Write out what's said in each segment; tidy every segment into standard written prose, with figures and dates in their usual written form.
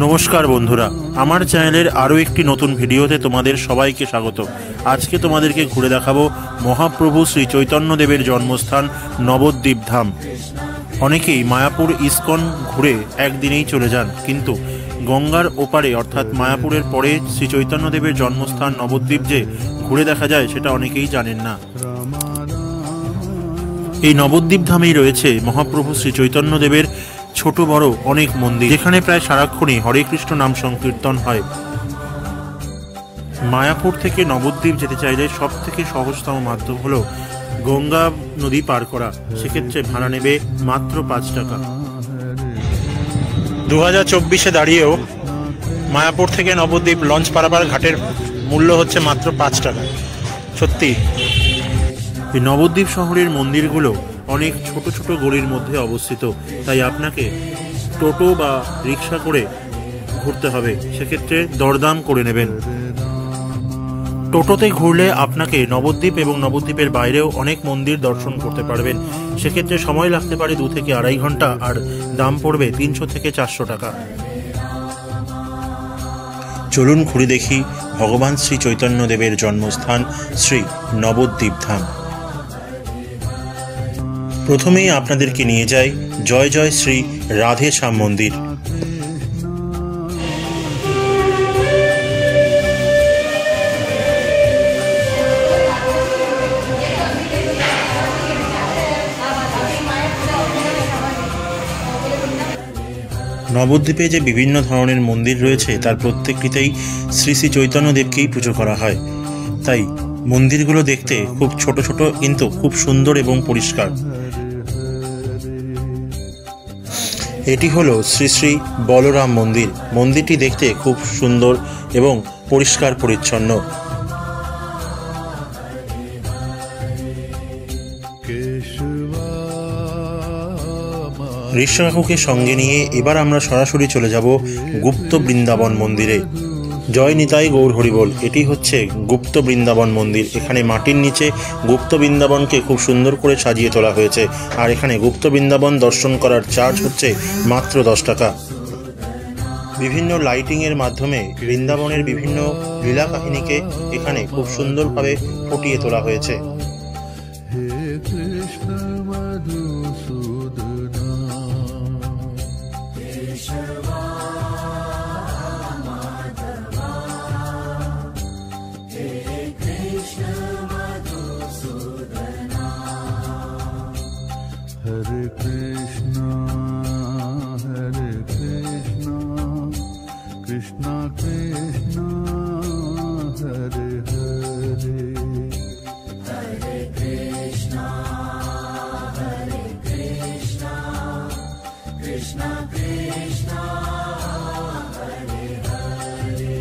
নমস্কার বন্ধুরা, আমার চ্যানেলের আরও একটি নতুন ভিডিওতে তোমাদের সবাইকে স্বাগত। আজকে তোমাদেরকে ঘুরে দেখাবো মহাপ্রভু শ্রী চৈতন্যদেবের জন্মস্থান নবদ্বীপ ধাম। অনেকেই মায়াপুর ইস্কন ঘুরে একদিনেই চলে যান, কিন্তু গঙ্গার ওপারে অর্থাৎ মায়াপুরের পরে শ্রী চৈতন্যদেবের জন্মস্থান নবদ্বীপ যে ঘুরে দেখা যায় সেটা অনেকেই জানেন না। এই নবদ্বীপ ধামেই রয়েছে মহাপ্রভু শ্রী চৈতন্যদেবের ছোট বড় অনেক মন্দির, যেখানে প্রায় সারাক্ষণই হরে কৃষ্ণ নাম সংকীর্তন হয়। মায়াপুর থেকে নবদ্বীপ যেতে চাইলে সব থেকে সহজতম মাধ্যম হলো গঙ্গা নদী পার করা। সেক্ষেত্রে ভাড়া নেবে মাত্র 5 টাকা। 2024-এ দাঁড়িয়েও মায়াপুর থেকে নবদ্বীপ লঞ্চ পারাপার ঘাটের মূল্য হচ্ছে মাত্র 5 টাকা। সত্যি এই নবদ্বীপ শহরের মন্দিরগুলো অনেক ছোট ছোট গলির মধ্যে অবস্থিত, তাই আপনাকে টোটো বা রিক্সা করে ঘুরতে হবে। সেক্ষেত্রে দরদাম করে নেবেন। টোটোতে ঘুরলে আপনাকে নবদ্বীপ এবং নবদ্বীপের বাইরেও অনেক মন্দির দর্শন করতে পারবেন। সেক্ষেত্রে সময় লাগতে পারে 2 থেকে আড়াই ঘন্টা, আর দাম পড়বে 300 থেকে 400 টাকা। চলুন ঘুরে দেখি ভগবান শ্রী চৈতন্যদেবের জন্মস্থান শ্রী নবদ্বীপ ধাম। প্রথমেই আপনাদেরকে নিয়ে যাই জয় জয় শ্রী রাধে শ্যাম মন্দির। নবদ্বীপে যে বিভিন্ন ধরনের মন্দির রয়েছে তার প্রত্যেকটিতেই শ্রী শ্রী চৈতন্যদেবকেই পুজো করা হয়, তাই মন্দিরগুলো দেখতে খুব ছোট ছোট কিন্তু খুব সুন্দর এবং পরিষ্কার। এটি হলো শ্রী শ্রী বলরাম মন্দির। মন্দিরটি দেখতে খুব সুন্দর এবং পরিষ্কার পরিচ্ছন্ন। ঋষা কাকুকে সঙ্গে নিয়ে এবার আমরা সরাসরি চলে যাব গুপ্ত বৃন্দাবন মন্দিরে। জয় নিতাই গৌর হরিবোল। এটি হচ্ছে গুপ্ত বৃন্দাবন মন্দির। এখানে মাটির নিচে গুপ্ত বৃন্দাবনকে খুব সুন্দর করে সাজিয়ে তোলা হয়েছে, আর এখানে গুপ্ত বৃন্দাবন দর্শন করার চার্জ হচ্ছে মাত্র 10 টাকা। বিভিন্ন লাইটিংয়ের মাধ্যমে বৃন্দাবনের বিভিন্ন লীলা কাহিনীকে এখানে খুব সুন্দরভাবে ফুটিয়ে তোলা হয়েছে। Hare Krishna, Hare Krishna, Krishna Krishna, Hare Hare, Hare Krishna, Hare Krishna, Krishna Krishna, Hare Hare,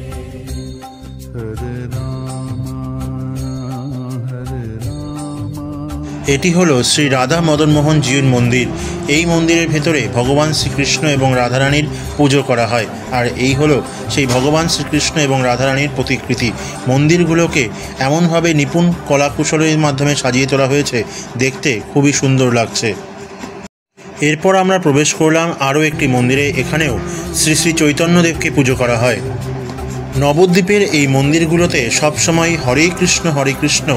Hare Rama, Hare Rama। এটি হলো শ্রী রাধা মদন মোহন জিউর মন্দির। এই মন্দিরের ভেতরে ভগবান শ্রীকৃষ্ণ এবং রাধারানীর পুজো করা হয়, আর এই হলো সেই ভগবান শ্রীকৃষ্ণ এবং রাধারানীর প্রতিকৃতি। মন্দিরগুলোকে এমনভাবে নিপুণ কলাকুশলের মাধ্যমে সাজিয়ে তোলা হয়েছে, দেখতে খুবই সুন্দর লাগছে। এরপর আমরা প্রবেশ করলাম আরও একটি মন্দিরে। এখানেও শ্রী শ্রী চৈতন্যদেবকে পুজো করা হয়। নবদ্বীপের এই মন্দিরগুলোতে সবসময় হরে কৃষ্ণ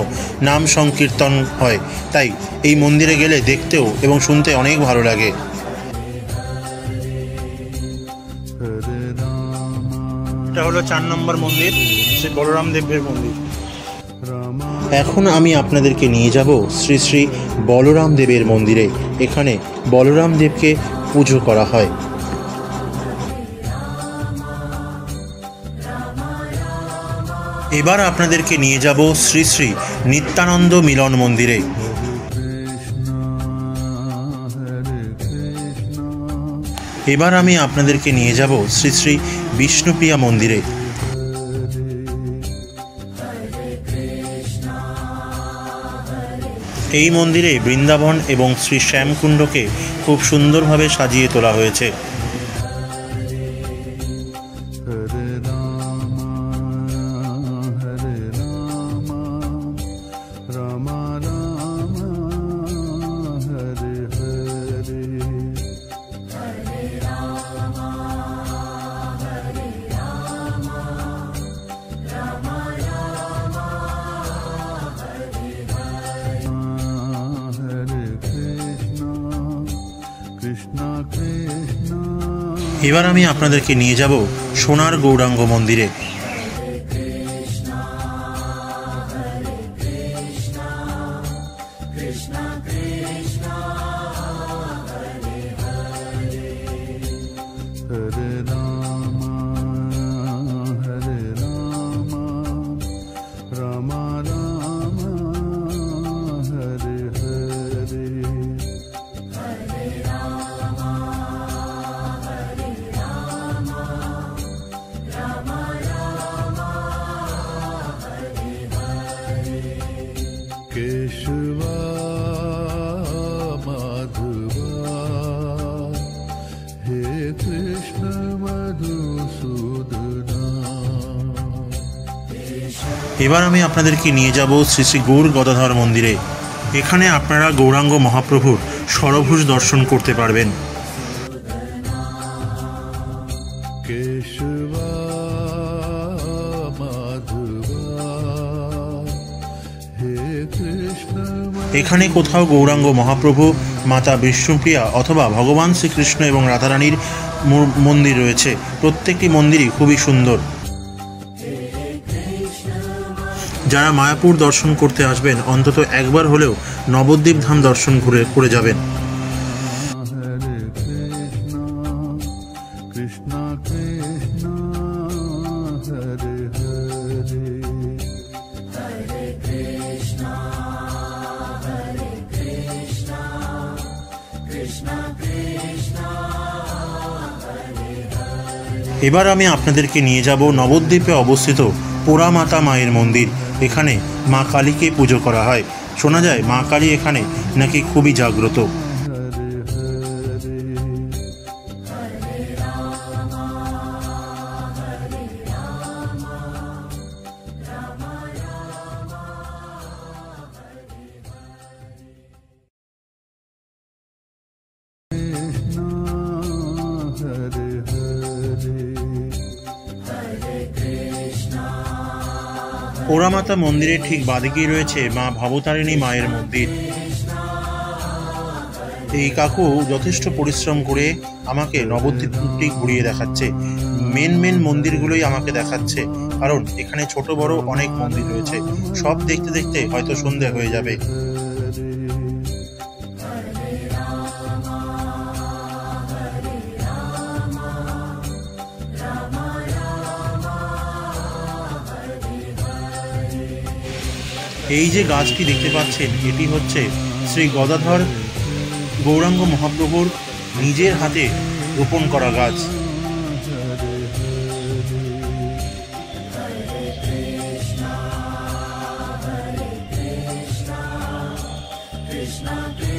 নাম সংকীর্তন হয়, তাই এই মন্দিরে গেলে দেখতেও এবং শুনতে অনেক ভালো লাগে। এটা হলো 4 নম্বর মন্দির, শ্রী বলরাম দেবের মন্দির। এখন আমি আপনাদেরকে নিয়ে যাব শ্রী শ্রী বলরাম দেবের মন্দিরে। এখানে বলরাম দেবকে পুজো করা হয়। এবার আপনাদেরকে নিয়ে যাব শ্রী শ্রী নিত্যানন্দ মিলন মন্দিরে। এবার আমি আপনাদেরকে নিয়ে যাব শ্রী শ্রী বিষ্ণুপ্রিয়া মন্দিরে। এই মন্দিরে বৃন্দাবন এবং শ্রী শ্যামকুণ্ডকে খুব সুন্দরভাবে সাজিয়ে তোলা হয়েছে। এবার আমি আপনাদেরকে নিয়ে যাব সোনার গৌরাঙ্গ মন্দিরে। Hare Rama, Hare Rama, Rama Rama, Hare Hare. Hare Rama, Hare Rama, Rama Rama, Hare Hare. Keshava Madhava, He Krishna Madhusudana. এবার আমি আপনাদেরকে নিয়ে যাব শ্রী শ্রী গৌর গদাধর মন্দিরে। এখানে আপনারা গৌরাঙ্গ মহাপ্রভুর ষড়ভুজ দর্শন করতে পারবেন। Keshava Madhava, He Krishna এখানে কোথাও গৌরাঙ্গ মহাপ্রভু, মাতা বিষ্ণুপ্রিয়া অথবা ভগবান শ্রীকৃষ্ণ এবং রাধারানীর মন্দির রয়েছে। প্রত্যেকটি মন্দিরই খুবই সুন্দর। যারা মায়াপুর দর্শন করতে আসবেন অন্তত একবার হলেও নবদ্বীপ ধাম দর্শন করে যাবেন। Hare Krishna, Krishna Krishna, Hare Hare. Hare Krishna, Hare Krishna, Krishna Krishna, Hare Hare. এবার আমি আপনাদেরকে নিয়ে যাব নবদ্বীপে অবস্থিত পোড়ামাতা মায়ের মন্দির। এখানে মা কালীকে পুজো করা হয়। শোনা যায় মা কালী এখানে নাকি খুবই জাগ্রত। Hare Hare. Hare Rama, Hare Rama, Rama Rama, Hare Krishna, পোড়ামাতা মন্দিরের ঠিক বাদিকেই রয়েছে মা ভবতারিণী মায়ের মন্দির। এই কাকু যথেষ্ট পরিশ্রম করে আমাকে নবদ্বীপটি ঘুরিয়ে দেখাচ্ছে। মেন মন্দিরগুলোই আমাকে দেখাচ্ছে, কারণ এখানে ছোট বড় অনেক মন্দির রয়েছে। সব দেখতে দেখতে হয়তো সন্ধে হয়ে যাবে। এই যে গাছটি দেখতে পাচ্ছেন, এটি হচ্ছে শ্রী গদাধর গৌরাঙ্গ মহাপ্রভুর নিজের হাতে রোপণ করা গাছ।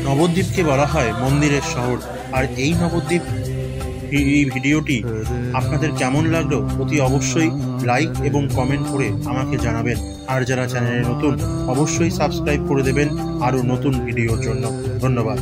নবদ্বীপকে বলা হয় মন্দিরের শহর। আর এই নবদ্বীপ এই ভিডিওটি আপনাদের কেমন লাগলো অতি অবশ্যই লাইক এবং কমেন্ট করে আমাকে জানাবেন। আর যারা চ্যানেলে নতুন অবশ্যই সাবস্ক্রাইব করে দেবেন আরও নতুন ভিডিওর জন্য। ধন্যবাদ।